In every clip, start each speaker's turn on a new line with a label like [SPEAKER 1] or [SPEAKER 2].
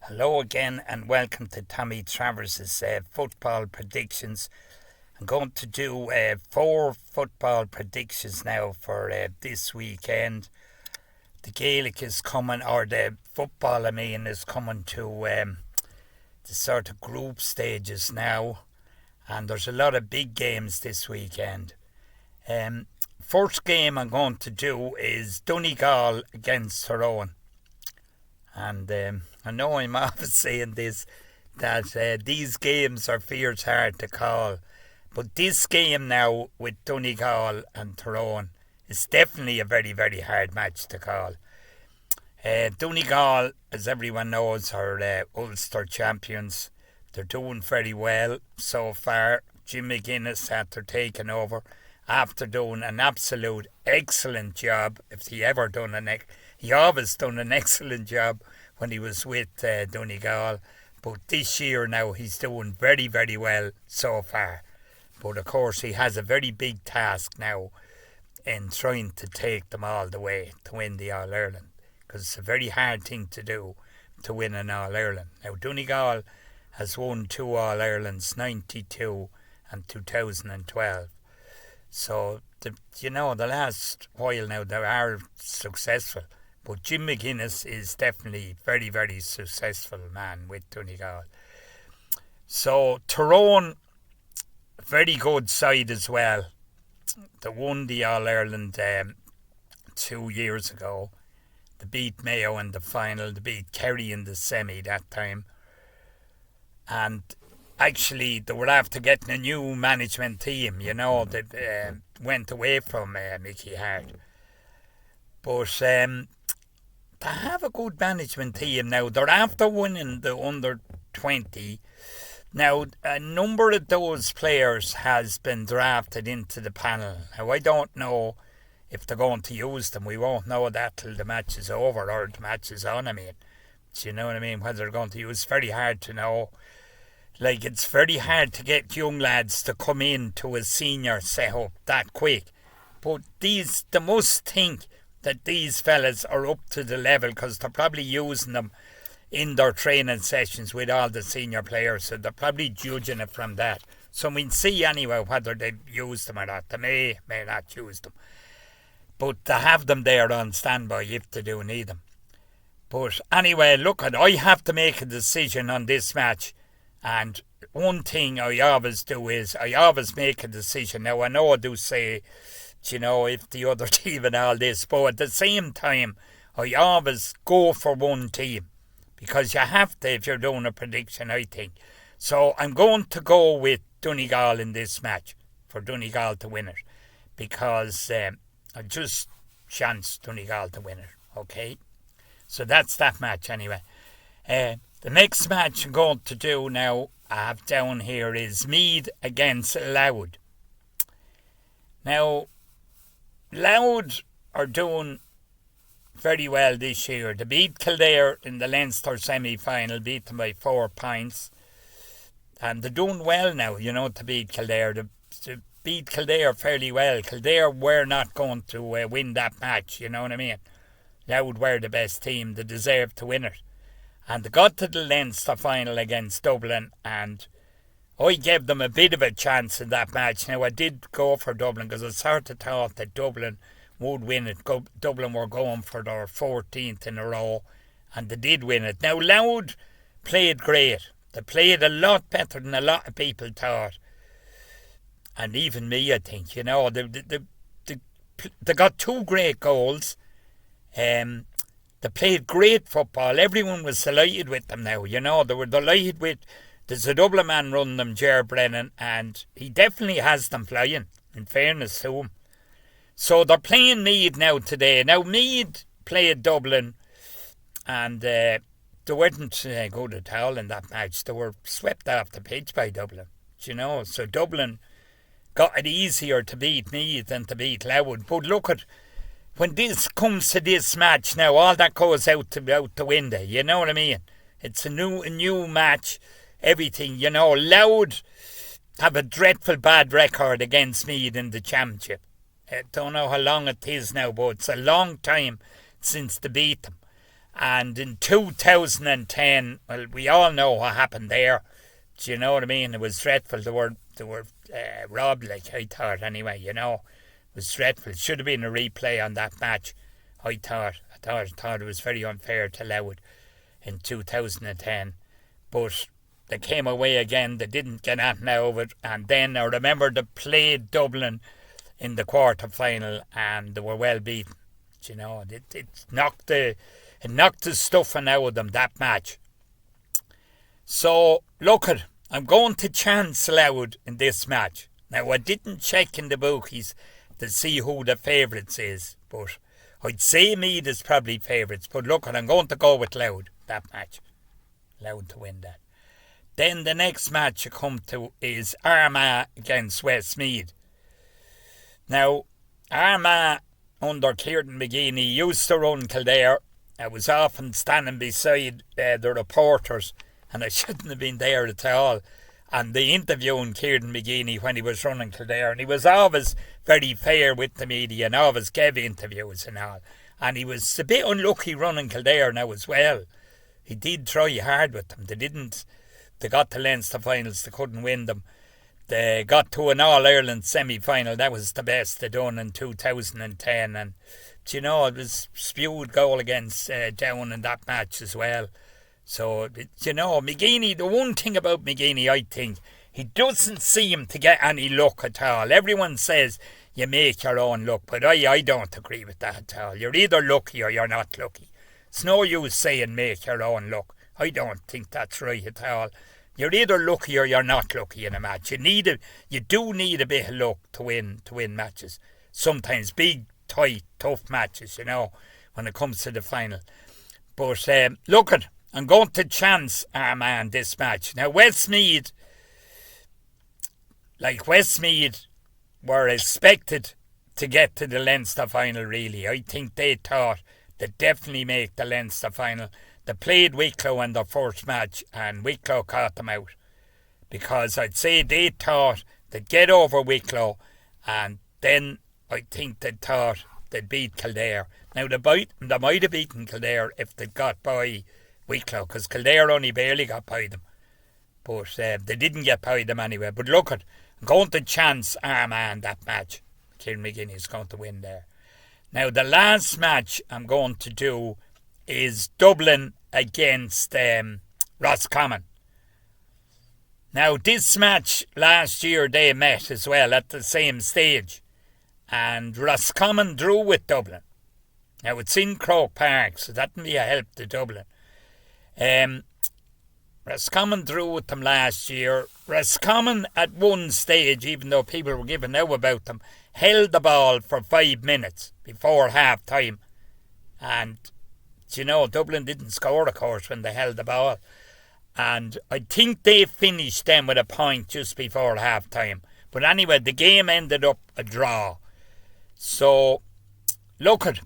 [SPEAKER 1] Hello again and welcome to Tommy Travers' football predictions. I'm going to do 4 football predictions now for this weekend. The Gaelic is coming, or the football is coming to the sort of group stages now, and there's a lot of big games this weekend. First game I'm going to do is Donegal against Tyrone. And I know I'm often saying this, that these games are fierce hard to call. But this game now with Donegal and Tyrone is definitely a very, very hard match to call. Donegal, as everyone knows, are Ulster champions. They're doing very well so far. Jim McGuinness, after taking over, after doing an absolute excellent job, if he ever done he always done an excellent job when he was with Donegal. But this year now he's doing very, very well so far. But of course he has a very big task now in trying to take them all the way to win the All-Ireland. Because it's a very hard thing to do, to win an All-Ireland. Now Donegal has won 2 All-Irelands, 92 and 2012. So, the last while now they are successful. But Jim McGuinness is definitely very, very successful man with Donegal. So, Tyrone, very good side as well. They won the All-Ireland 2 years ago. They beat Mayo in the final. They beat Kerry in the semi that time. And actually, they were after getting a new management team, they went away from Mickey Hart. But they have a good management team now. They're after winning the under-20. Now, a number of those players has been drafted into the panel. Now, I don't know if they're going to use them. We won't know that till the match is over or the match is on, Do you know what I mean? Whether they're going to use, it's very hard to know. Like, it's very hard to get young lads to come in to a senior setup that quick. But they must think that these fellas are up to the level, because they're probably using them in their training sessions with all the senior players. So they're probably judging it from that. So we'll see anyway whether they use them or not. They may not use them. But they have them there on standby if they do need them. But anyway, look, I have to make a decision on this match. And one thing I always do is I always make a decision. Now, I know I do say, if the other team and all this, but at the same time, I always go for one team. Because you have to if you're doing a prediction, I think. So I'm going to go with Donegal in this match, for Donegal to win it. Because I just chance Donegal to win it, okay? So that's that match anyway. The next match I'm going to do now, I have down here, is Meath against Louth. Now, Louth are doing very well this year. They beat Kildare in the Leinster semi-final, beat them by 4 points. And they're doing well now, to beat Kildare. They beat Kildare fairly well. Kildare were not going to win that match, you know what I mean? Louth were the best team. They deserved to win it. And they got to the Leinster final against Dublin, and I gave them a bit of a chance in that match. Now, I did go for Dublin because I sort of thought that Dublin would win it. Dublin were going for their 14th in a row, and they did win it. Now, Louth played great. They played a lot better than a lot of people thought. And even me, I think, they got 2 great goals. They played great football. Everyone was delighted with them now. They were delighted with... There's a Dublin man running them, Ger Brennan, and he definitely has them flying, in fairness to him. So they're playing Meath now today. Now, Meath played Dublin, and they weren't good at all in that match. They were swept off the pitch by Dublin, So Dublin got it easier to beat Meath than to beat Louth. But look at... When this comes to this match now, all that goes out the window. You know what I mean? It's a new match. Everything, Louth have a dreadful bad record against Meath in the championship. I don't know how long it is now, but it's a long time since they beat them. And in 2010, well, we all know what happened there. Do you know what I mean? It was dreadful. They were robbed, like I thought anyway, you know. It was dreadful. It should have been a replay on that match, I thought. I thought it was very unfair to Louth in 2010. But they came away again. They didn't get anything out of it. And then I remember they played Dublin in the quarter-final and they were well beaten. You know, it knocked the stuffing out of them, that match. So, look at, I'm going to chance Louth in this match. Now, I didn't check in the bookies to see who the favourites is, but I'd say Meath is probably favourites. But look, I'm going to go with Louth, that match. Louth to win that. Then the next match you come to is Armagh against Westmeath. Now, Armagh under Kieran McGeaney used to run Kildare. I was often standing beside the reporters, and I shouldn't have been there at all. And they interviewed Kieran McGeaney when he was running Kildare, and he was always very fair with the media and always gave interviews and all. And he was a bit unlucky running Kildare now as well. He did try hard with them. They got to Leinster finals, they couldn't win them. They got to an All-Ireland semi-final. That was the best they done in 2010. And, you know, it was spewed goal against Down in that match as well. So, you know, McGeaney, the one thing about McGeaney, I think, he doesn't seem to get any luck at all. Everyone says you make your own luck, but I don't agree with that at all. You're either lucky or you're not lucky. It's no use saying make your own luck. I don't think that's right at all. You're either lucky or you're not lucky in a match. You do need a bit of luck to win matches. Sometimes big, tight, tough matches, you know, when it comes to the final. But look at, I'm going to chance Armagh in this match. Now Westmeath were expected to get to the Leinster final really. I think they thought they'd definitely make the Leinster final. They played Wicklow in their first match and Wicklow caught them out. Because I'd say they thought they'd get over Wicklow and then I think they thought they'd beat Kildare. Now they might have beaten Kildare if they'd got by Wicklow, because Kildare only barely got by them. But they didn't get by them anyway. But look at, I'm going to chance Armagh in that match. Kieran McGeaney is going to win there. Now the last match I'm going to do is Dublin against Roscommon. Now this match last year they met as well at the same stage, and Roscommon drew with Dublin. Now it's in Croke Park, so that can be a help to Dublin. Roscommon drew with them last year. Roscommon at one stage, even though people were giving out about them, held the ball for 5 minutes before half time, and you know, Dublin didn't score, of course, when they held the ball. And I think they finished them with a point just before half-time. But anyway, the game ended up a draw. So, look at,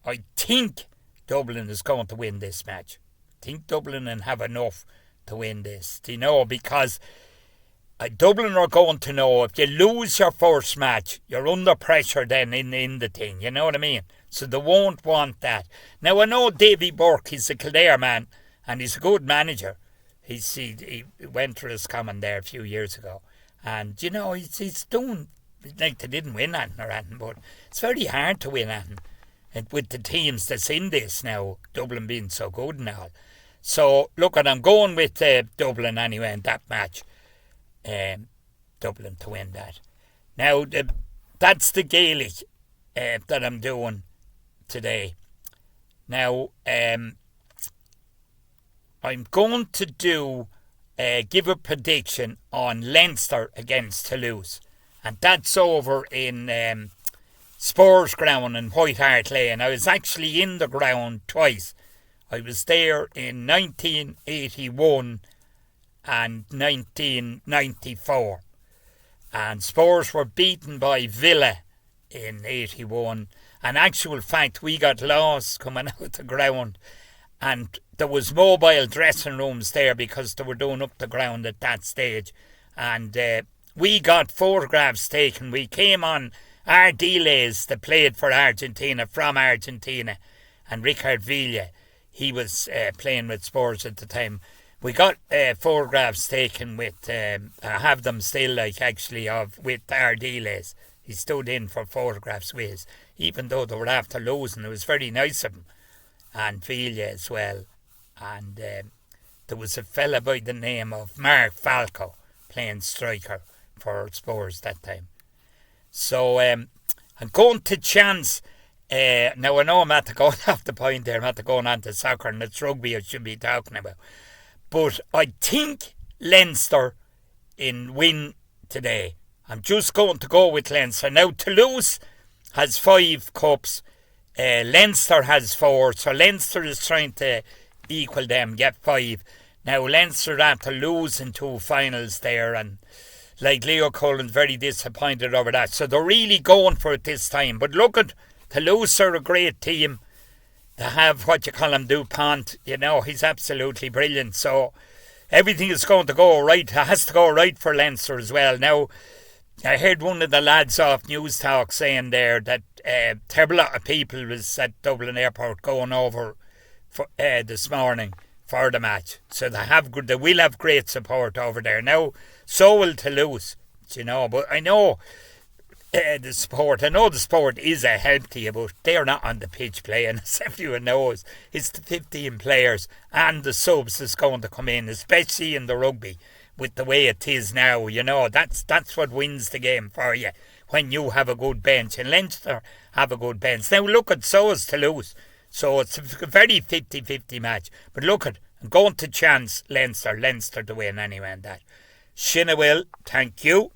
[SPEAKER 1] I think Dublin is going to win this match. I think Dublin will have enough to win this. Do you know? Because Dublin are going to know if you lose your first match, you're under pressure then in the thing. You know what I mean? So they won't want that. Now I know Davy Burke, he's a Kildare man, and he's a good manager. He went to Roscommon there a few years ago. And, you know, he's doing, like they didn't win anything or anything, but it's very hard to win anything. And with the teams that's in this now, Dublin being so good and all. So, look, I'm going with Dublin anyway in that match. Dublin to win that. Now, that's the Gaelic that I'm doing today. Now, I'm going to give a prediction on Leinster against Toulouse, and that's over in Spurs Ground in White Hart Lane. I was actually in the ground twice. I was there in 1981 and 1994, and Spurs were beaten by Villa in 81. In actual fact, we got lost coming out the ground, and there was mobile dressing rooms there because they were doing up the ground at that stage, and we got photographs taken. We came on our delays that played for Argentina, from Argentina, and Ricard Villa. he was playing with Spurs at the time. We got photographs taken with, I have them still, like, actually, with Ardiles. He stood in for photographs with us, even though they were after losing. It was very nice of him. And Vilja as well. And there was a fella by the name of Mark Falco playing striker for Spurs that time. So I'm going to chance. Now I know I'm at the going off the point there. I'm at the going on to soccer, and it's rugby I should be talking about. But I think Leinster in win today. I'm just going to go with Leinster. Now Toulouse has 5 cups. Leinster has 4. So Leinster is trying to equal them, get 5. Now Leinster after losing 2 finals there, and like Leo Cullen's very disappointed over that. So they're really going for it this time. But look at Toulouse are a great team. They have what you call him DuPont. You know, he's absolutely brilliant. So everything is going to go right. It has to go right for Leinster as well. Now, I heard one of the lads off News Talk saying there that terrible lot of people was at Dublin Airport going over for, this morning for the match. So they will have great support over there. Now, so will Toulouse, you know. But I know the sport is a help to you, but they're not on the pitch playing, as everyone knows. It's the 15 players and the subs that's going to come in, especially in the rugby, with the way it is now. You know, that's what wins the game for you, when you have a good bench. And Leinster have a good bench. Now look at, so is Toulouse. So it's a very 50-50 match. But look at, I'm going to chance Leinster to win anyway in that. Shinna will, thank you.